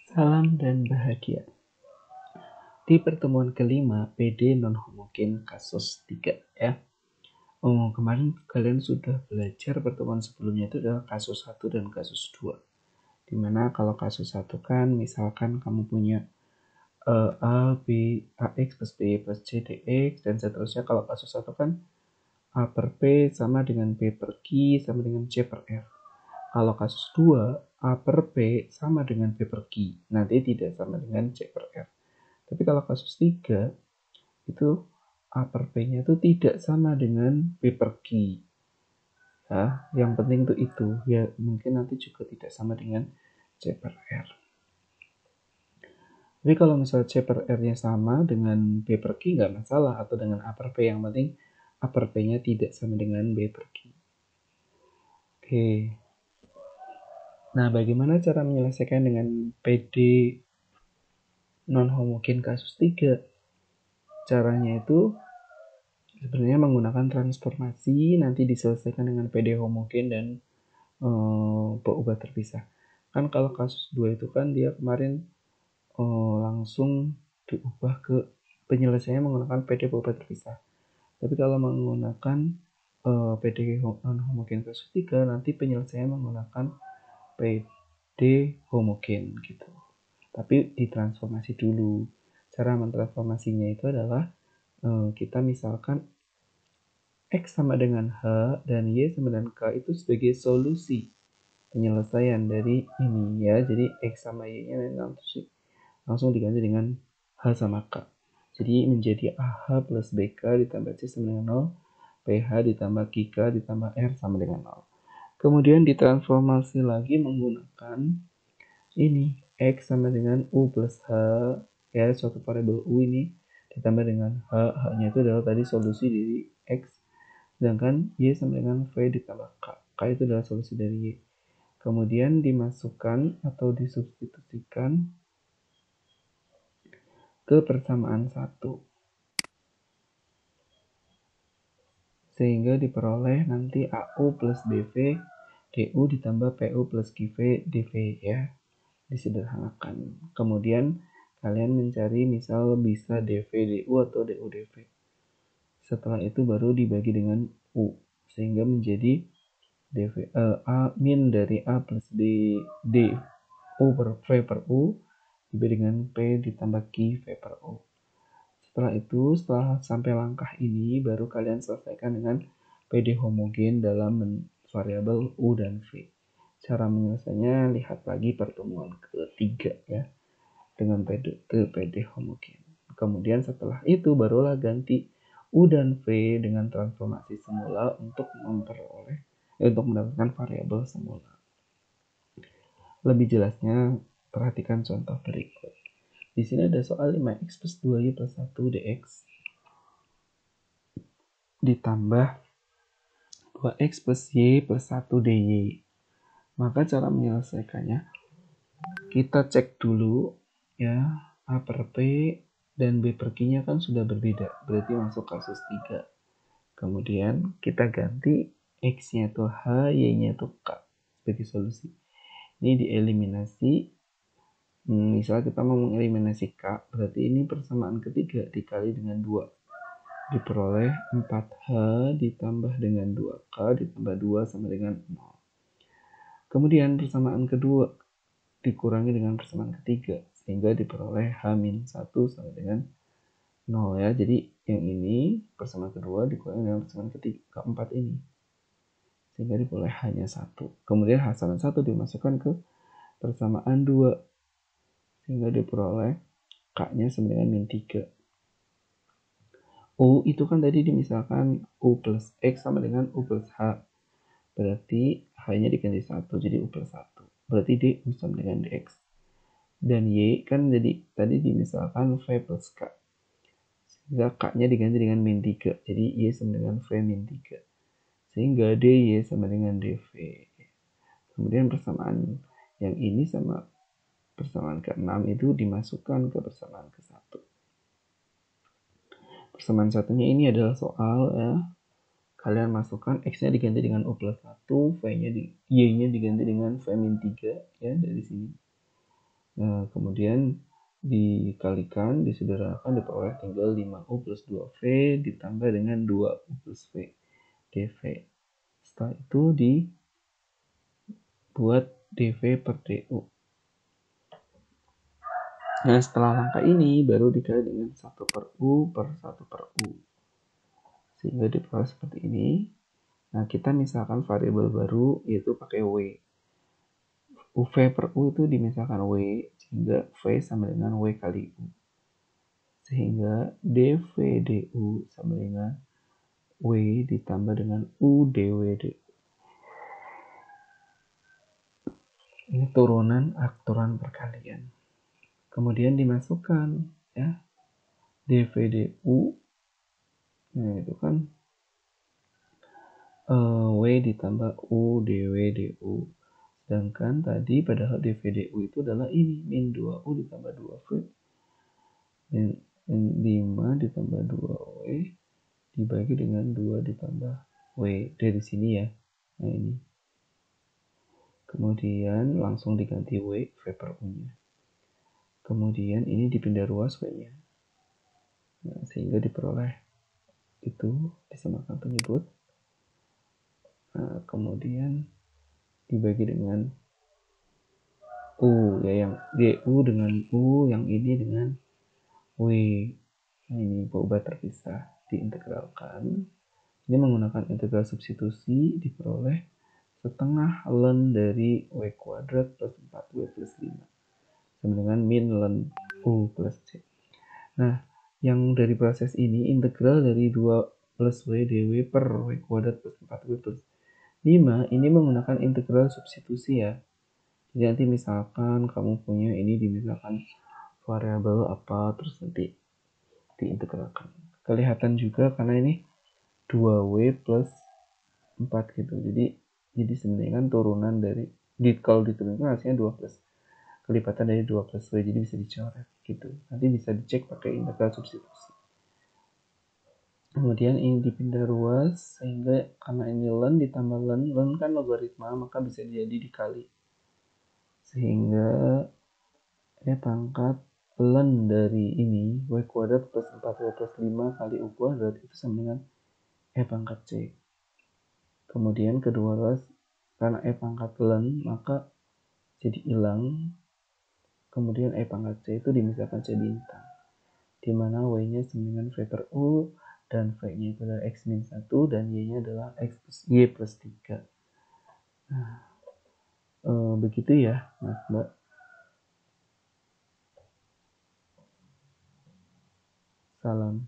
Salam dan bahagia. Di pertemuan kelima, PD non-homogen kasus 3 ya. Kemarin kalian sudah belajar pertemuan sebelumnya itu adalah kasus 1 dan kasus 2. Dimana kalau kasus 1 kan misalkan kamu punya A, B, AX plus B plus C, DX dan seterusnya. Kalau kasus 1 kan A per P sama dengan B per Q sama dengan C per F. Kalau kasus 2, A per P sama dengan B per Q, nanti tidak sama dengan C per F. Tapi kalau kasus 3, itu A per P-nya itu tidak sama dengan B per Q. Ya, yang penting itu. Ya, mungkin nanti juga tidak sama dengan C per R. Tapi kalau misalnya C per R-nya sama dengan B per Q, nggak masalah. Atau dengan A per P, yang penting A per P-nya tidak sama dengan B per Q. Oke. Nah, bagaimana cara menyelesaikan dengan PD non-homogen kasus 3? Caranya itu sebenarnya menggunakan transformasi, nanti diselesaikan dengan PD homogen dan berubah terpisah. Kan kalau kasus 2 itu kan dia kemarin langsung diubah ke penyelesaiannya menggunakan PD berubah terpisah. Tapi kalau menggunakan PD non-homogen kasus 3, nanti penyelesaiannya menggunakan PD homogen gitu. Tapi ditransformasi dulu. Cara mentransformasinya itu adalah kita misalkan X sama dengan H dan Y sama dengan K itu sebagai solusi penyelesaian dari ini ya. Jadi X sama Y-nya langsung diganti dengan H sama K. Jadi menjadi AH plus BK ditambah C sama dengan 0, PH ditambah QK ditambah R sama dengan 0. Kemudian ditransformasi lagi menggunakan ini X sama dengan U plus H ya, suatu variabel U ini ditambah dengan H. H-nya itu adalah tadi solusi dari X, sedangkan Y sama dengan V ditambah K. K itu adalah solusi dari Y. Kemudian dimasukkan atau disubstitusikan ke persamaan 1. Sehingga diperoleh nanti AU plus BV DU ditambah PU plus QV DV ya. Disederhanakan. Kemudian kalian mencari misal bisa DV DU atau DU DV. Setelah itu baru dibagi dengan U. Sehingga menjadi DV, A min dari A plus B D U per V per U dibagi dengan P ditambah Q V per U. Setelah sampai langkah ini baru kalian selesaikan dengan PD homogen dalam variabel U dan V. Cara menyelesaikannya lihat lagi pertemuan ketiga ya dengan PD homogen. Kemudian setelah itu barulah ganti U dan V dengan transformasi semula untuk mendapatkan variabel semula. Lebih jelasnya perhatikan contoh berikut. Di sini ada soal 5x plus 2y plus 1 dx ditambah 2x plus y plus 1 dy. Maka cara menyelesaikannya kita cek dulu ya, A per P dan B per Q-nya kan sudah berbeda, berarti masuk kasus 3. Kemudian kita ganti X-nya itu H, Y-nya itu K sebagai solusi. Ini dieliminasi. Misalnya kita mau mengeliminasi K, berarti ini persamaan ketiga dikali dengan 2. Diperoleh 4H ditambah dengan 2K ditambah 2 sama dengan 0. Kemudian persamaan kedua dikurangi dengan persamaan ketiga, sehingga diperoleh H-1 sama dengan 0 ya. Jadi yang ini persamaan kedua dikurangi dengan persamaan keempat ini, sehingga diperoleh hanya 1. Kemudian H sama 1 dimasukkan ke persamaan 2, sehingga diperoleh K-nya sama dengan min 3. U itu kan tadi dimisalkan U plus X sama dengan U plus H. Berarti H-nya diganti 1, jadi U plus 1. Berarti D U sama dengan DX. Dan Y kan jadi tadi dimisalkan V plus K. Sehingga K-nya diganti dengan min 3. Jadi Y sama dengan V min 3. Sehingga DY sama dengan DV. Kemudian persamaan yang ini sama persamaan ke-6 itu dimasukkan ke persamaan ke-1. Persamaan satunya ini adalah soal ya. Kalian masukkan X-nya diganti dengan U plus 1, Y-nya diganti dengan V min 3 ya dari sini. Kemudian dikalikan, disederhanakan, diperoleh tinggal 5U plus 2V ditambah dengan 2U plus V dV. Setelah itu dibuat dV per du. Nah, setelah langkah ini baru dikali dengan 1 per U per 1 per U. Sehingga diperoleh seperti ini. Nah, kita misalkan variabel baru yaitu pakai W. UV per U itu dimisalkan W, sehingga V sama dengan W kali U. Sehingga dV du sama dengan W ditambah dengan U dW du. Ini turunan aturan perkalian. Kemudian dimasukkan ya dV du. Nah, itu kan W ditambah U dW du. Sedangkan tadi padahal dV du itu adalah ini min 2U ditambah 2V min 5 ditambah 2W dibagi dengan 2 ditambah W dari sini ya. Nah, ini. Kemudian langsung diganti W per U-nya. Kemudian ini dipindah ruas W-nya. Nah, sehingga diperoleh itu disamakan penyebut. Nah, kemudian dibagi dengan U ya, yang DU dengan U, yang ini dengan W. Nah, ini beobat terpisah diintegralkan. Ini menggunakan integral substitusi diperoleh setengah ln dari W kuadrat plus 4W plus 5 sama dengan min ln U plus C. Nah, yang dari proses ini integral dari 2 plus W dW per W kuadrat plus 4W plus 5 ini menggunakan integral substitusi ya. Jadi nanti misalkan kamu punya ini misalkan variabel apa, terus nanti diintegralkan. Kelihatan juga karena ini 2W plus 4 gitu. Jadi sebenarnya kan turunan dari kalau diturunkan hasilnya 2 plus kelipatan dari 2 plus W, jadi bisa dicoret gitu. Nanti bisa dicek pakai integral substitusi. Kemudian ini dipindah ruas sehingga karena ini ln ditambah ln kan logaritma, maka bisa jadi dikali. Sehingga pangkat ln dari ini W kuadrat plus 4W plus 5 kali U kuadrat itu sama dengan pangkat C. Kemudian kedua ruas karena pangkat ln maka jadi hilang. Kemudian pangkat C itu dimisahkan C bintang, di mana Y-nya sama dengan V per U dan V-nya itu adalah X-1 dan Y-nya adalah Y plus 3. Nah, begitu ya Mas Mbak. Salam.